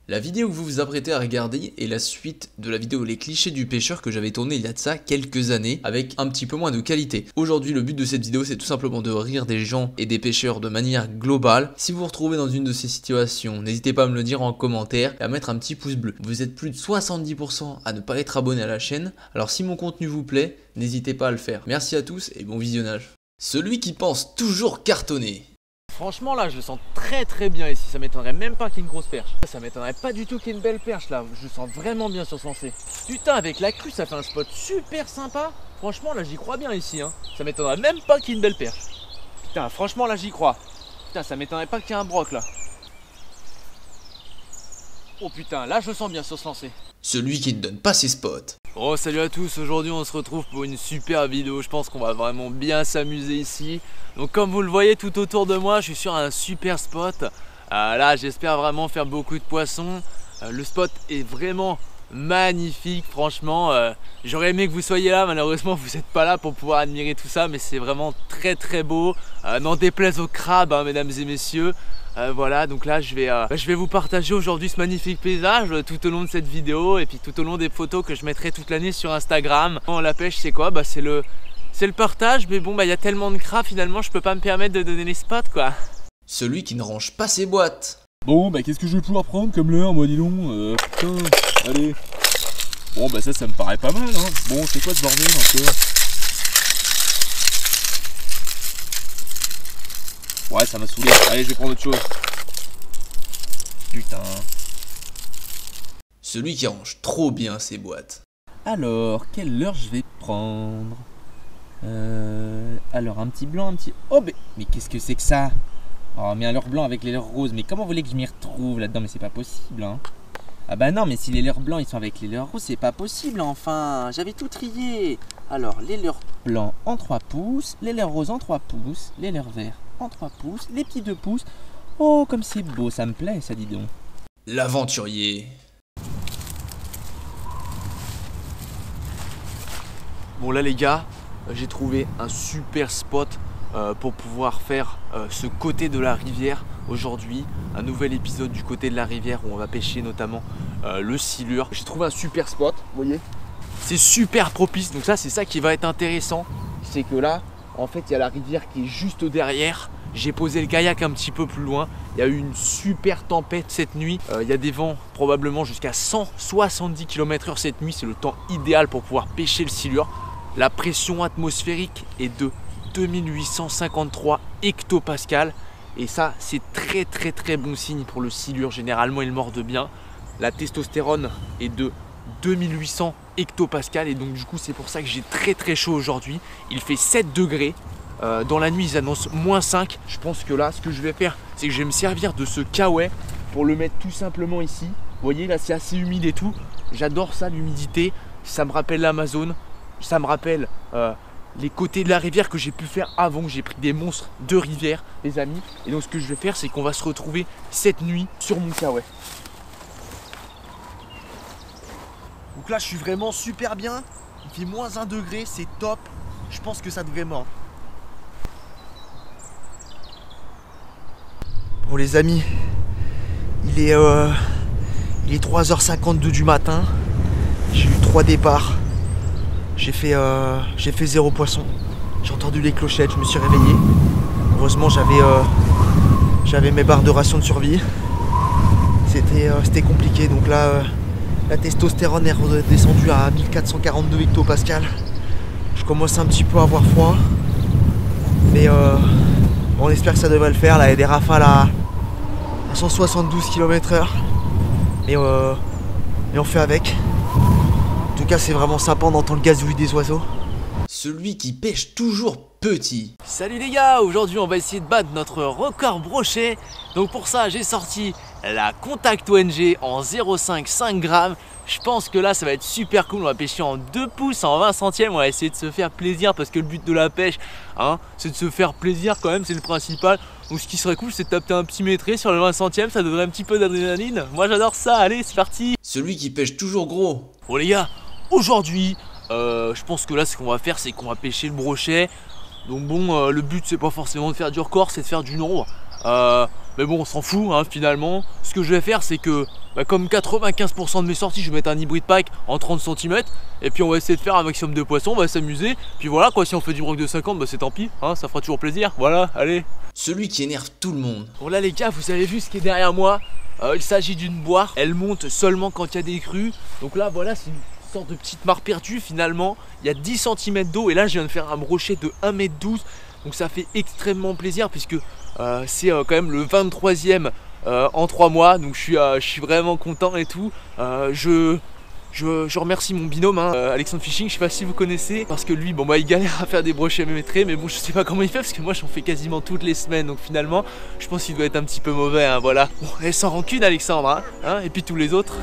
La vidéo que vous vous apprêtez à regarder est la suite de la vidéo Les clichés du pêcheur que j'avais tourné il y a de ça quelques années avec un petit peu moins de qualité. Aujourd'hui le but de cette vidéo c'est tout simplement de rire des gens et des pêcheurs de manière globale. Si vous vous retrouvez dans une de ces situations, n'hésitez pas à me le dire en commentaire et à mettre un petit pouce bleu. Vous êtes plus de 70% à ne pas être abonné à la chaîne, alors si mon contenu vous plaît, n'hésitez pas à le faire. Merci à tous et bon visionnage. Celui qui pense toujours cartonner. Franchement là je le sens très bien ici, ça m'étonnerait même pas qu'il y ait une grosse perche. Ça m'étonnerait pas du tout qu'il y ait une belle perche là, je le sens vraiment bien sur ce lancer. Putain avec la crue ça fait un spot super sympa. Franchement là j'y crois bien ici hein. Ça m'étonnerait même pas qu'il y ait une belle perche. Putain franchement là j'y crois. Putain ça m'étonnerait pas qu'il y ait un broc là. Oh putain là je le sens bien sur ce lancer. Celui qui ne donne pas ses spots. Oh salut à tous, aujourd'hui on se retrouve pour une super vidéo, je pense qu'on va vraiment bien s'amuser ici. Donc comme vous le voyez tout autour de moi, je suis sur un super spot. Là j'espère vraiment faire beaucoup de poissons. Le spot est vraiment magnifique, franchement. J'aurais aimé que vous soyez là, malheureusement vous n'êtes pas là pour pouvoir admirer tout ça. Mais c'est vraiment très beau, n'en déplaise aux crabes hein, mesdames et messieurs. Voilà donc là je vais vous partager aujourd'hui ce magnifique paysage tout au long de cette vidéo et puis tout au long des photos que je mettrai toute l'année sur Instagram. La pêche c'est quoi? C'est le partage, mais bon il y a tellement de crabes finalement je peux pas me permettre de donner les spots quoi. Celui qui ne range pas ses boîtes. Bon qu'est-ce que je vais pouvoir prendre comme leurre moi dis donc putain, allez. Bon ça me paraît pas mal hein. Bon c'est quoi ce bordel encore? Ouais ça m'a saoulé, allez je vais prendre autre chose. Putain. Celui qui range trop bien ses boîtes. Alors, quelle leurre je vais prendre? Alors un petit blanc, un petit... Oh mais qu'est-ce que c'est que ça? Oh mais un leurre blanc avec les leurres roses, mais comment vous voulez que je m'y retrouve là-dedans? Mais c'est pas possible hein. Ah bah non mais si les leurres blancs ils sont avec les leurres roses c'est pas possible enfin. J'avais tout trié. Alors les leurres blancs en 3 pouces, les leurres roses en 3 pouces, les leurres verts en 3 pouces, les petits 2 pouces. Oh comme c'est beau, ça me plaît ça dis donc. L'aventurier. Bon là les gars, j'ai trouvé un super spot pour pouvoir faire ce côté de la rivière aujourd'hui. Un nouvel épisode du côté de la rivière où on va pêcher notamment le silure. J'ai trouvé un super spot, vous voyez. C'est super propice, donc ça c'est ça qui va être intéressant. C'est que là, en fait il y a la rivière qui est juste derrière. J'ai posé le kayak un petit peu plus loin. Il y a eu une super tempête cette nuit. Il y a des vents probablement jusqu'à 170 km/h cette nuit. C'est le temps idéal pour pouvoir pêcher le silure. La pression atmosphérique est de 2853 hectopascales. Et ça, c'est très bon signe pour le silure. Généralement, il morde bien. La testostérone est de 2800 hectopascales. Et donc, du coup, c'est pour ça que j'ai très chaud aujourd'hui. Il fait 7 degrés. Dans la nuit, ils annoncent -5. Je pense que là, ce que je vais faire, c'est que je vais me servir de ce kawaii pour le mettre tout simplement ici. Vous voyez, là, c'est assez humide et tout. J'adore ça, l'humidité. Ça me rappelle l'Amazone. Ça me rappelle les côtés de la rivière que j'ai pu faire avant que j'ai pris des monstres de rivière, les amis. Et donc, ce que je vais faire, c'est qu'on va se retrouver cette nuit sur mon kawaii. Donc là, je suis vraiment super bien. Il fait -1 degré, c'est top. Je pense que ça devrait mordre. Bon les amis, il est 3h52 du matin. J'ai eu 3 départs. J'ai fait 0 poisson. J'ai entendu les clochettes, je me suis réveillé. Heureusement j'avais mes barres de ration de survie. C'était compliqué. Donc là la testostérone est redescendue à 1442 hectopascales. Je commence un petit peu à avoir froid. Mais on espère que ça devrait le faire. Là il y a des rafales à 172 km/h. Et on fait avec. En tout cas c'est vraiment sympa, on entend le gazouillis des oiseaux. Celui qui pêche toujours petit. Salut les gars, aujourd'hui on va essayer de battre notre record brochet. Donc pour ça j'ai sorti la Contact ONG en 0,5 5 grammes. Je pense que là ça va être super cool, on va pêcher en 2 pouces, en 20 centièmes. On va essayer de se faire plaisir parce que le but de la pêche hein, c'est de se faire plaisir quand même, c'est le principal. Donc ce qui serait cool c'est de taper un petit métré sur le 20 centièmes, ça donnerait un petit peu d'adrénaline. Moi j'adore ça, allez c'est parti. Celui qui pêche toujours gros. Bon les gars, aujourd'hui je pense que là ce qu'on va faire c'est qu'on va pêcher le brochet. Donc bon le but c'est pas forcément de faire du record, c'est de faire du nombre. Mais bon, on s'en fout hein, finalement. Ce que je vais faire, c'est que comme 95% de mes sorties, je vais mettre un hybride pack en 30 cm. Et puis on va essayer de faire un maximum de poissons, on va s'amuser. Puis voilà quoi, si on fait du broc de 50, c'est tant pis, hein, ça fera toujours plaisir. Voilà, allez. Celui qui énerve tout le monde. Bon là les gars, vous avez vu ce qui est derrière moi. Il s'agit d'une boire, elle monte seulement quand il y a des crues. Donc là voilà, c'est une sorte de petite mare perdue finalement. Il y a 10 cm d'eau et là je viens de faire un brochet de 1,12 m. Donc ça fait extrêmement plaisir puisque c'est quand même le 23e en 3 mois. Donc je suis vraiment content et tout. Je remercie mon binôme hein, Alexandre Fishing, je sais pas si vous connaissez, parce que lui bon il galère à faire des brochets métrés, mais bon je sais pas comment il fait parce que moi j'en fais quasiment toutes les semaines, donc finalement je pense qu'il doit être un petit peu mauvais hein, voilà. Bon, et sans rancune Alexandre hein, et puis tous les autres.